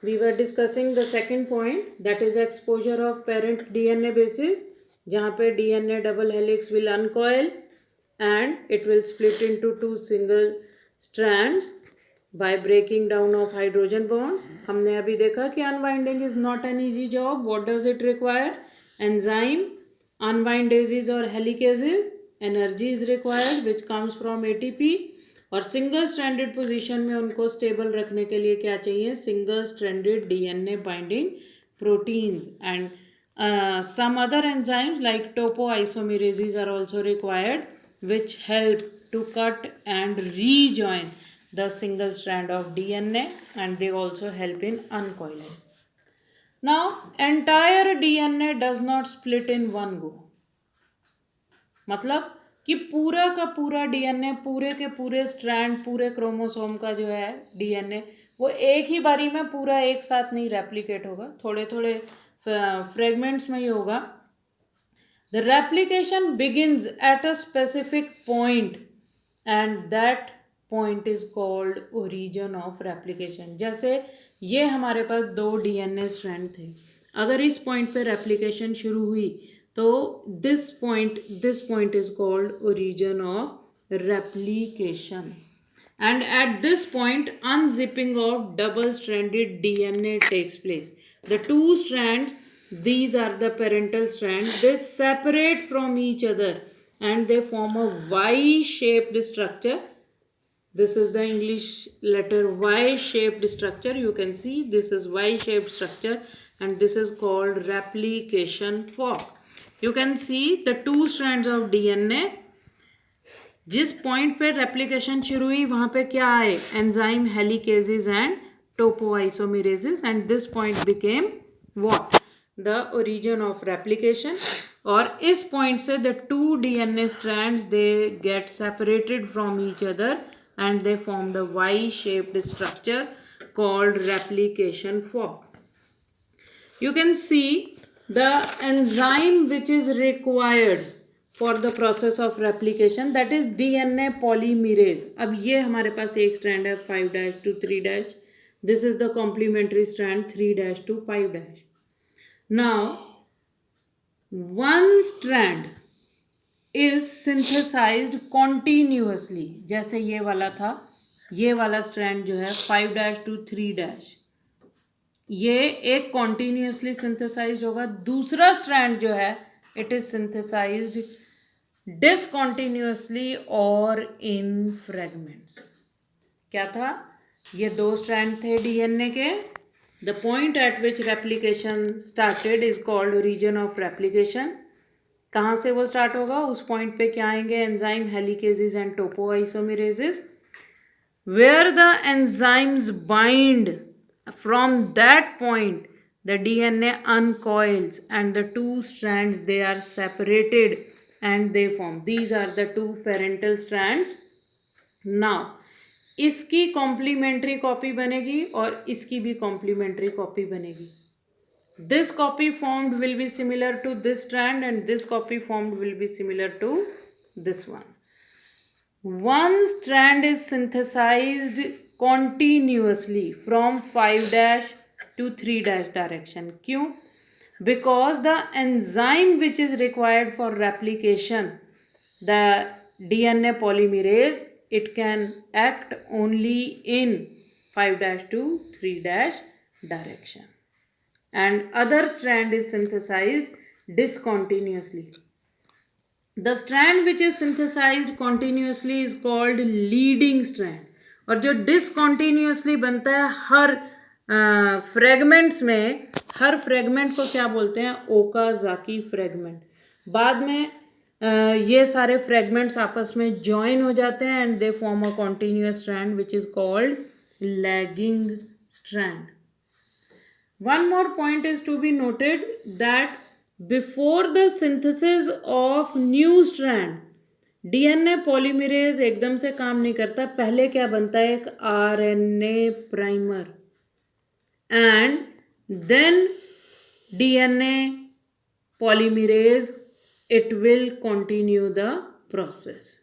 we were discussing the second point, that is exposure of parent DNA bases, जहाँ पे DNA double helix will uncoil and it will split into two single strands by breaking down of hydrogen bonds. हमने अभी देखा कि unwinding is not an easy job. What does it require? Enzyme, unwindases or helicases. Energy is required which comes from ATP. और single stranded position में उनको stable रखने के लिए क्या चाहिए? Single stranded DNA binding proteins and some other enzymes like topoisomerases are also required which help to cut and rejoin the single strand of DNA and they also help in uncoiling. Now entire DNA does not split in one go. मतलब कि पूरा का पूरा DNA, पूरे के पूरे strand, पूरे chromosome का जो है डीएनए वो एक ही बारी में पूरा एक साथ नहीं रेप्लिकेट होगा, थोड़े थोड़े फ्रेगमेंट्स में ही होगा. The replication begins at a specific point and that point is called origin of replication. जैसे ये हमारे पास दो डीएनए स्ट्रैंड थे, अगर इस पॉइंट पे रेप्लिकेशन शुरू हुई तो this point is called origin of replication, and at this point unzipping of double stranded DNA takes place. The two strands, these are the parental strands, they separate from each other and they form a Y shaped structure. This is the English letter Y shaped structure. You can see this is Y shaped structure and this is called replication fork. You can see the two strands of DNA. जिस point पे replication शुरू हुई वहां पे क्या आए? Enzyme, helicases and topoisomerases and this point became what? The origin of replication. और इस पॉइंट से the two DNA strands they get separated from each other and they formed a Y-shaped structure called replication fork. You can see the enzyme which is required for the process of replication, that is DNA polymerase. अब ये हमारे पास एक strand है 5' to 3'. This is the complementary strand 3' to 5'. Now one strand is synthesized continuously. जैसे ये वाला था, ये वाला स्ट्रैंड जो है 5' to 3', ये एक कॉन्टीन्यूसली सिंथेसाइज होगा. दूसरा स्ट्रैंड जो है इट इज सिंथेसाइज्ड डिसकॉन्टीन्यूसली और इन फ्रेगमेंट्स. क्या था? ये दो स्ट्रैंड थे डीएनए के. The point eight which replication started is called origin of replication. कहाँ से वो स्टार्ट होगा? उस पॉइंट पे क्या आएंगे? Enzyme, helicases and topoisomerases. Where the enzymes bind, from that point the DNA uncoils and the two strands they are separated and they form, these are the two parental strands. Now इसकी complementary copy बनेगी और इसकी भी complementary copy बनेगी. This copy formed will be similar to this strand and this copy formed will be similar to this one. One strand is synthesized continuously from 5' to 3' direction. क्यों? Because the enzyme which is required for replication, the DNA polymerase, it can act only in 5' to 3' direction. And other strand is synthesized discontinuously. The strand which is synthesized continuously is called leading strand. और जो डिसकॉन्टीन्यूसली बनता है हर fragments में, हर fragment को क्या बोलते हैं? Okazaki fragment. बाद में ये सारे फ्रेगमेंट्स आपस में ज्वाइन हो जाते हैं and they form a continuous strand which is called lagging strand. One more point is to be noted that before the synthesis of new strand, DNA polymerase एकदम से काम नहीं करता. पहले क्या बनता है? एक RNA primer and then DNA polymerase it will continue the process.